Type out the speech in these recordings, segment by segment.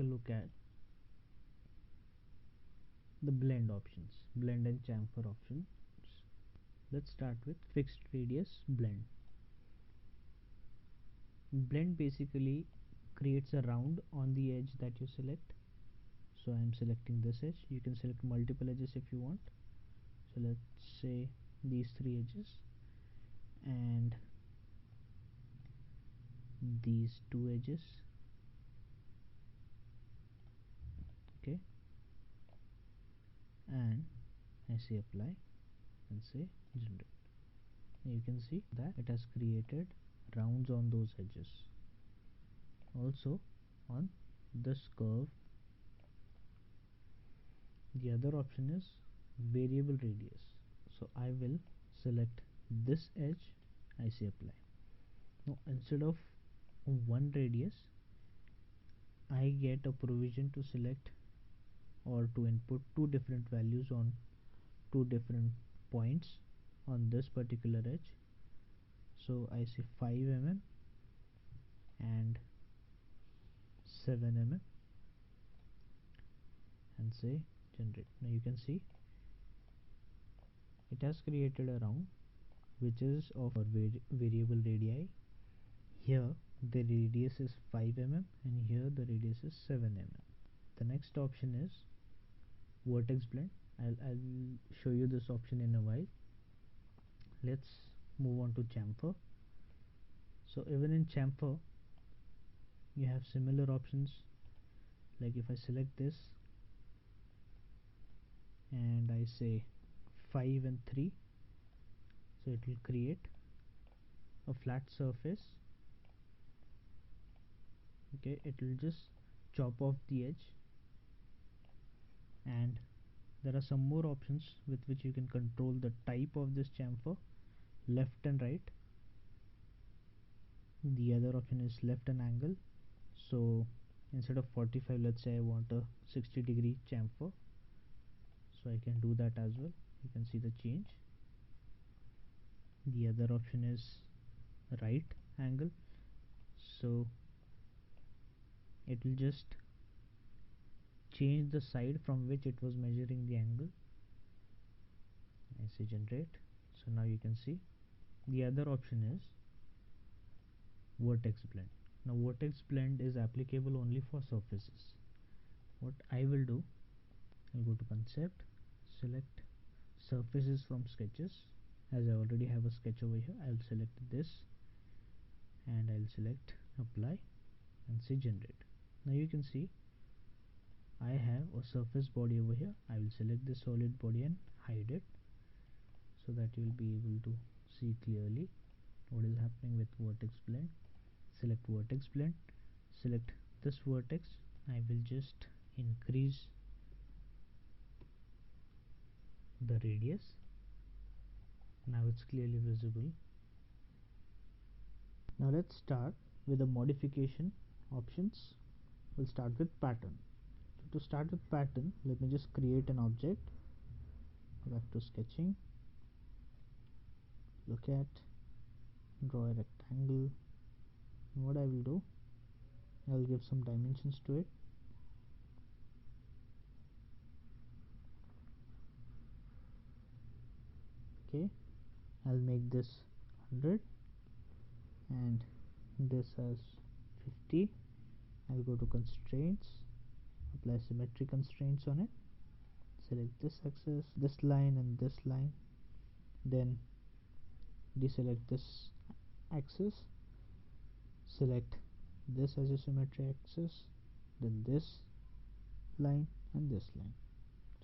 a look at the blend options, blend and chamfer options. Let's start with fixed radius blend. Blend basically creates a round on the edge that you select. So I'm selecting this edge. You can select multiple edges if you want. So let's say these three edges and these two edges. Okay, and I say apply and say generate. You can see that it has created rounds on those edges. Also on this curve, the other option is variable radius. So I will select this edge, I say apply. Now instead of one radius, I get a provision to select or to input two different values on two different points on this particular edge. So I say 5 mm and 7 mm and say generate. Now you can see it has created a round which is of a variable radii. Here the radius is 5 mm and here the radius is 7 mm. The next option is vertex blend. I'll show you this option in a while. Let's move on to chamfer. So even in chamfer you have similar options, like if I select this and I say 5 and 3, so it will create a flat surface. Okay, it will just chop off the edge, and there are some more options with which you can control the type of this chamfer, left and right. The other option is left and angle. So instead of 45, let's say I want a 60-degree chamfer, so I can do that as well. You can see the change. The other option is right angle, so it will just change the side from which it was measuring the angle. I say generate. So now you can see. The other option is vertex blend. Now vertex blend is applicable only for surfaces. What I will do, I'll go to concept, select surfaces from sketches. As I already have a sketch over here, I'll select this and I'll select apply and say generate. Now you can see I have a surface body over here. I will select the solid body and hide it so that you will be able to see clearly what is happening with vertex blend. Select vertex blend, select this vertex. I will just increase the radius. Now it's clearly visible. Now let's start with the modification options. We'll start with pattern. So to start with pattern, let me just create an object. Go back to sketching, look at, draw a rectangle. What I will do, I'll give some dimensions to it. Okay, I'll make this 100 and this as 50. I'll go to constraints, apply symmetry constraints on it, select this axis, this line and this line, then deselect this axis, select this as a symmetry axis, then this line and this line.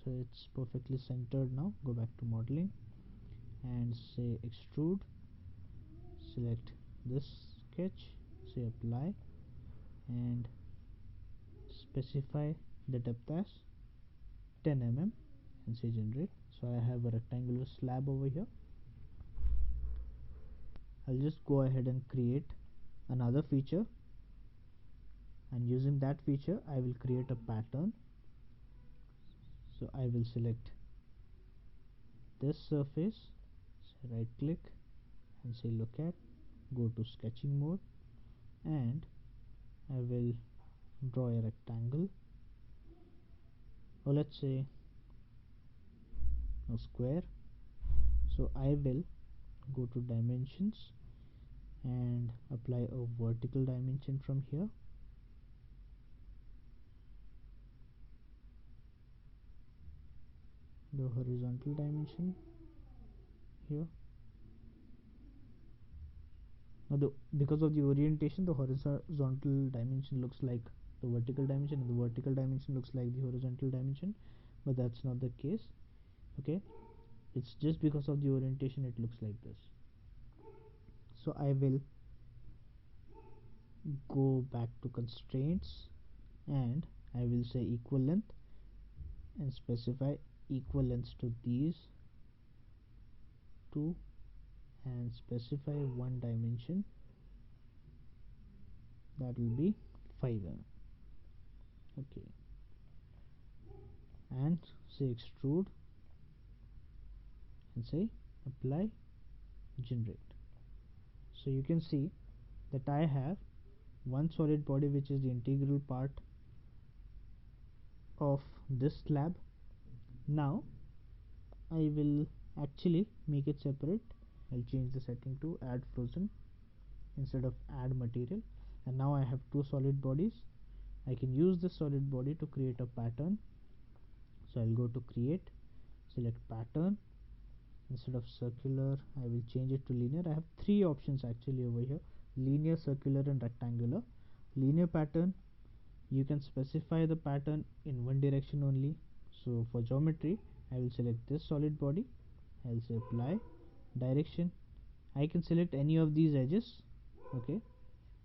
So it's perfectly centered now. Go back to modeling and say extrude, select this sketch, say apply and specify the depth as 10 mm and say generate. So I have a rectangular slab over here. I'll just go ahead and create another feature, and using that feature I will create a pattern. So I will select this surface, say right click and say look at, go to sketching mode, and I will draw a rectangle, or let's say a square. So I will go to dimensions and apply a vertical dimension from here. The horizontal dimension here. Now because of the orientation, the horizontal dimension looks like the vertical dimension, and the vertical dimension looks like the horizontal dimension, but that's not the case. Okay, it's just because of the orientation it looks like this. So I will go back to constraints, and I will say equal length and specify equal lengths to these two, and specify one dimension, that will be 5 mm. Okay, and say extrude and say apply, generate. So you can see that I have one solid body which is the integral part of this slab. Now I will actually make it separate. I'll change the setting to add frozen instead of add material, and now I have two solid bodies. I can use this solid body to create a pattern. So I'll go to create, select pattern. Instead of circular, I will change it to linear. I have three options actually over here: linear, circular, and rectangular. Linear pattern, you can specify the pattern in one direction only. So for geometry, I will select this solid body. I'll say apply, direction. I can select any of these edges, okay,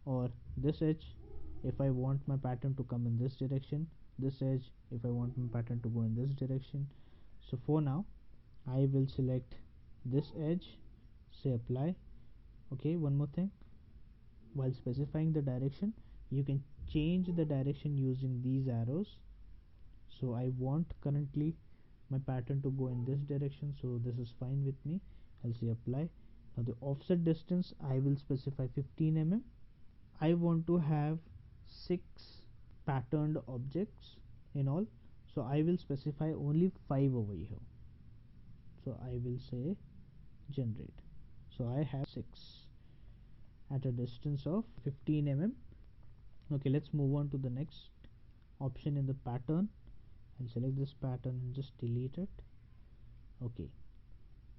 or this edge if I want my pattern to come in this direction, this edge if I want my pattern to go in this direction. So for now I will select this edge, say apply. Okay, one more thing, while specifying the direction, you can change the direction using these arrows. So I want currently my pattern to go in this direction, so this is fine with me. I'll say apply. Now the offset distance I will specify 15 mm. I want to have 6 patterned objects in all, so I will specify only 5 over here. So I will say generate. So I have 6 at a distance of 15 mm. Okay, let's move on to the next option in the pattern. I'll select this pattern and just delete it. Okay,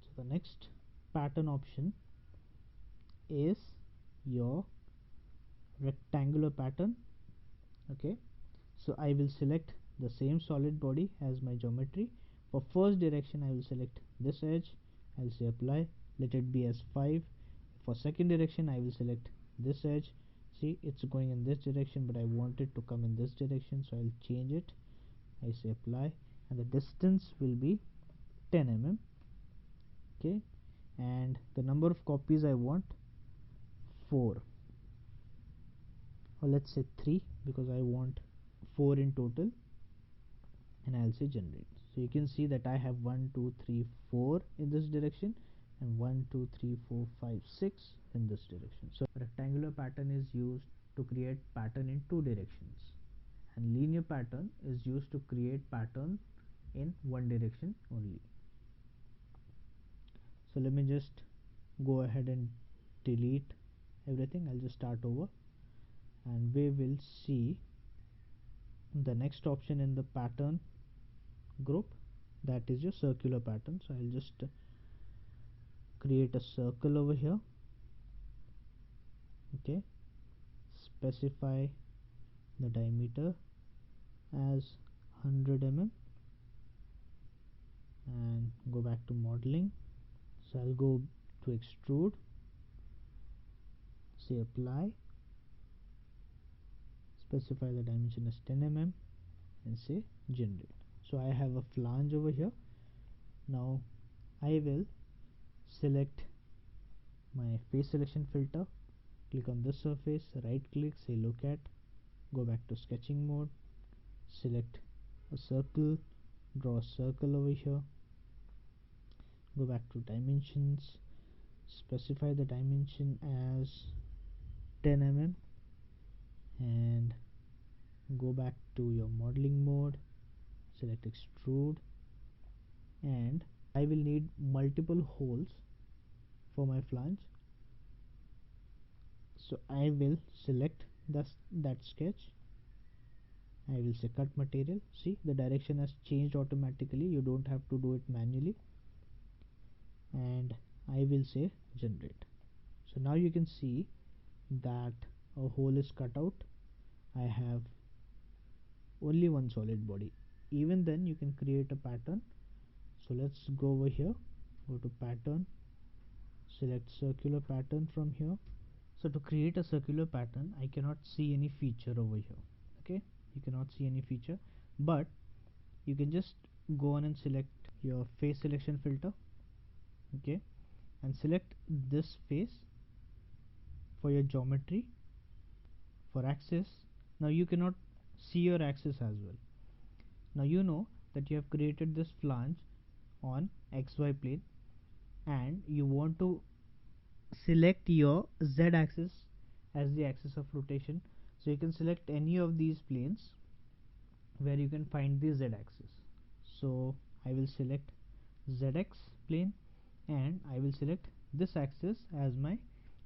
so the next pattern option is your rectangular pattern. Okay, so I will select the same solid body as my geometry. For first direction I will select this edge, I'll say apply, let it be as 5. For second direction I will select this edge. See, it's going in this direction, but I want it to come in this direction, so I'll change it. I say apply, and the distance will be 10 mm. Okay, and the number of copies I want 4, or let's say 3, because I want 4 in total, and I'll say generate. So you can see that I have 1 2 3 4 in this direction, and 1 2 3 4 5 6 in this direction. So rectangular pattern is used to create pattern in two directions, and linear pattern is used to create pattern in one direction only. So let me just go ahead and delete everything. I'll just start over, and we will see the next option in the pattern group, that is your circular pattern. So I'll just create a circle over here. Okay, specify the diameter as 100 mm, and go back to modeling. So I'll go to extrude, say apply, specify the dimension as 10 mm, and say generate. So I have a flange over here. Now I will select my face selection filter, click on this surface, right click, say look at, go back to sketching mode, select a circle, draw a circle over here, go back to dimensions, specify the dimension as 10 mm, and go back to your modeling mode, select extrude, and I will need multiple holes for my flange, so I will select that sketch. I will say cut material. See, the direction has changed automatically, you don't have to do it manually. And I will say generate. So now you can see that a hole is cut out. I have only one solid body. Even then you can create a pattern. So let's go over here, go to pattern, select circular pattern from here. So to create a circular pattern, I cannot see any feature over here. Okay, you cannot see any feature, but you can just go on and select your face selection filter. Okay, and select this face for your geometry. For axis, now you cannot see your axis as well. Now you know that you have created this flange on XY plane and you want to select your Z axis as the axis of rotation. So you can select any of these planes where you can find the Z axis. So I will select ZX plane and I will select this axis as my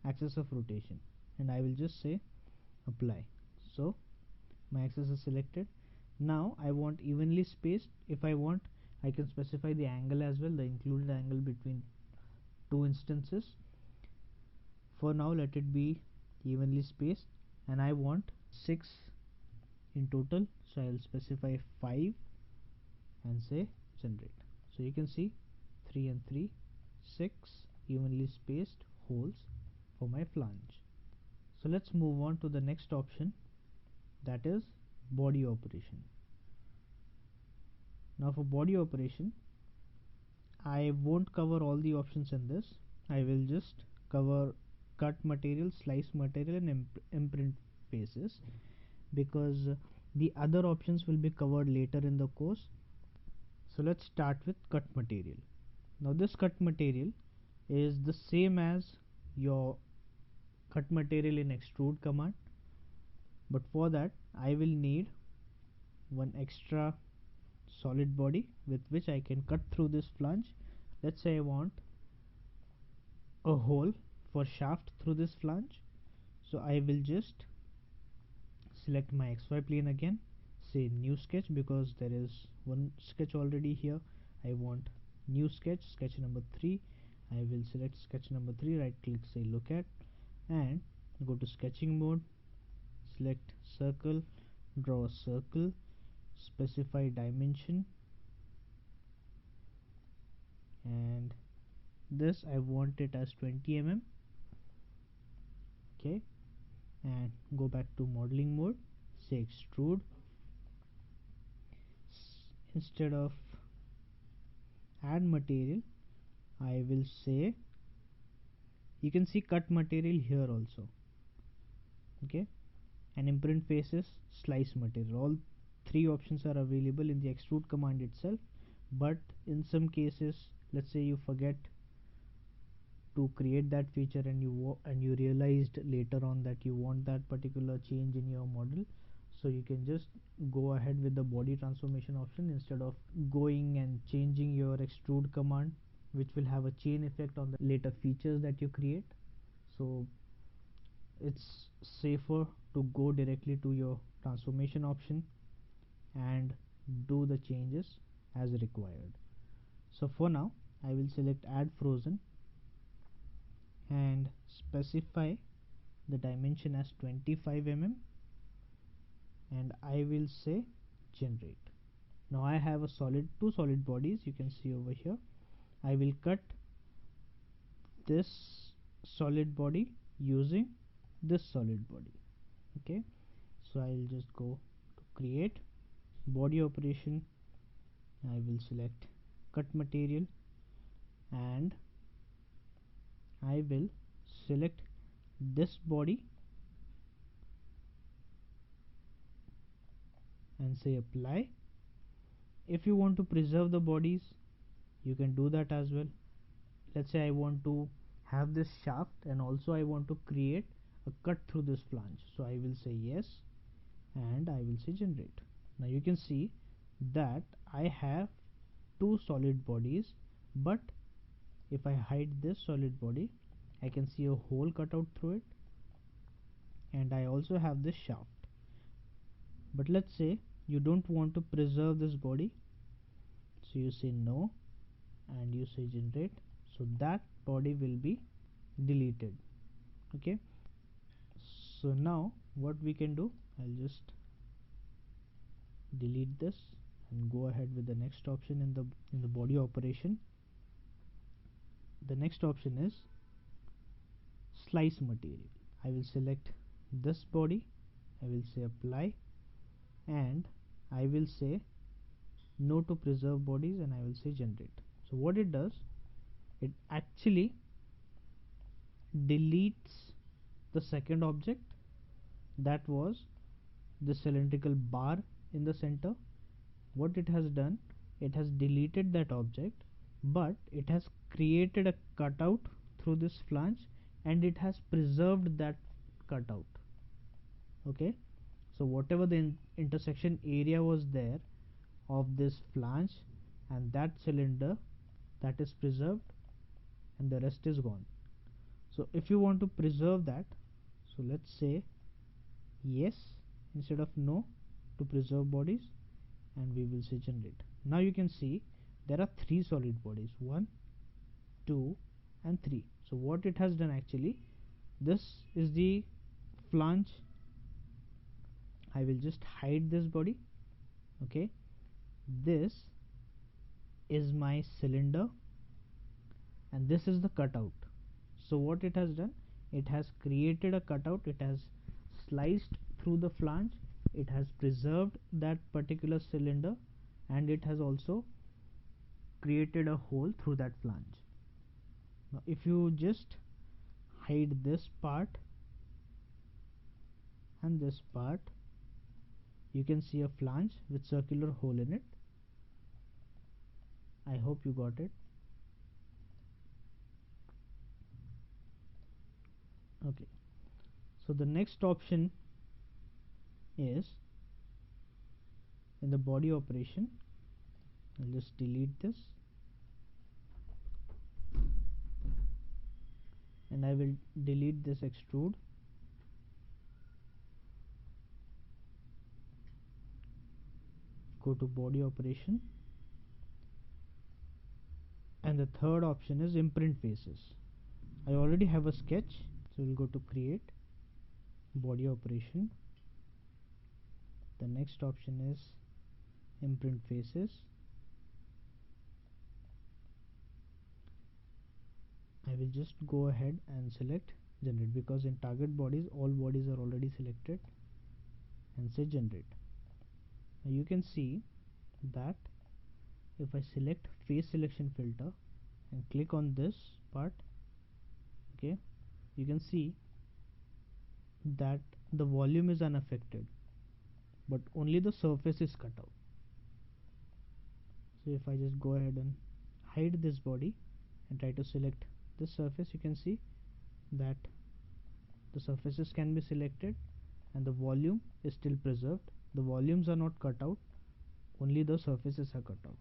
axis of rotation, and I will just say apply. So my axis is selected. Now I want evenly spaced. If I want, I can specify the angle as well, the included angle between two instances. For now let it be evenly spaced, and I want 6 in total, so I will specify 5 and say generate. So you can see 3 and 3, 6 evenly spaced holes for my flange. So let's move on to the next option, that is body operation. Now for body operation, I won't cover all the options in this. I will just cover cut material, slice material and imprint faces, because the other options will be covered later in the course. So let's start with cut material. Now this cut material is the same as your cut material in extrude command, but for that I will need one extra solid body with which I can cut through this flange. Let's say I want a hole for shaft through this flange, so I will just select my XY plane again, say new sketch, because there is one sketch already here. I want new sketch, sketch number 3. I will select sketch number 3, right click, say look at, and go to sketching mode, select circle, draw a circle, specify dimension, and this I want it as 20 mm. Okay, and go back to modeling mode, say extrude. Instead of add material, I will say, you can see cut material here also. Okay, and imprint faces, slice material. All three options are available in the extrude command itself, but in some cases, let's say you forget to create that feature and you realized later on that you want that particular change in your model, so you can just go ahead with the body transformation option instead of going and changing your extrude command, which will have a chain effect on the later features that you create. So it's safer to go directly to your transformation option and do the changes as required. So for now I will select add frozen and specify the dimension as 25 mm, and I will say generate. Now I have a two solid bodies, you can see over here. I will cut this solid body using this solid body. Okay, so I will just go to create body operation. I will select cut material and I will select this body and say apply. If you want to preserve the bodies, you can do that as well. Let's say I want to have this shaft and also I want to create a cut through this flange, so I will say yes and I will say generate. Now you can see that I have two solid bodies, but if I hide this solid body, I can see a hole cut out through it, and I also have this shaft. But let's say you don't want to preserve this body, so you say no and you say generate, so that body will be deleted. Okay, so now what we can do, I'll just delete this and go ahead with the next option in the body operation. The next option is slice material. I will select this body, I will say apply, and I will say no to preserve bodies, and I will say generate. So what it does, it actually deletes the second object, that was the cylindrical bar in the center. What it has done, it has deleted that object, but it has created a cutout through this flange, and it has preserved that cutout. Okay, so whatever the intersection area was there of this flange and that cylinder, that is preserved, and the rest is gone. So if you want to preserve that, so let's say yes instead of no to preserve bodies, and we will say generate. Now you can see there are three solid bodies, 1, 2 and 3. So what it has done, actually, this is the flange. I will just hide this body. Okay, this is my cylinder and this is the cutout. So what it has done, it has created a cutout, it has sliced through the flange, it has preserved that particular cylinder, and it has also created a hole through that flange. Now if you just hide this part and this part, you can see a flange with circular hole in it. I hope you got it. Okay, so the next option is in the body operation. I'll just delete this and I will delete this extrude. Go to body operation, and the third option is imprint faces. I already have a sketch, so we'll go to create, body operation. The next option is imprint faces. I will just go ahead and select generate, because in target bodies all bodies are already selected, and say generate. Now you can see that if I select face selection filter and click on this part, okay, you can see that the volume is unaffected, but only the surface is cut out. So if I just go ahead and hide this body and try to select this surface, you can see that the surfaces can be selected and the volume is still preserved. The volumes are not cut out, only the surfaces are cut out.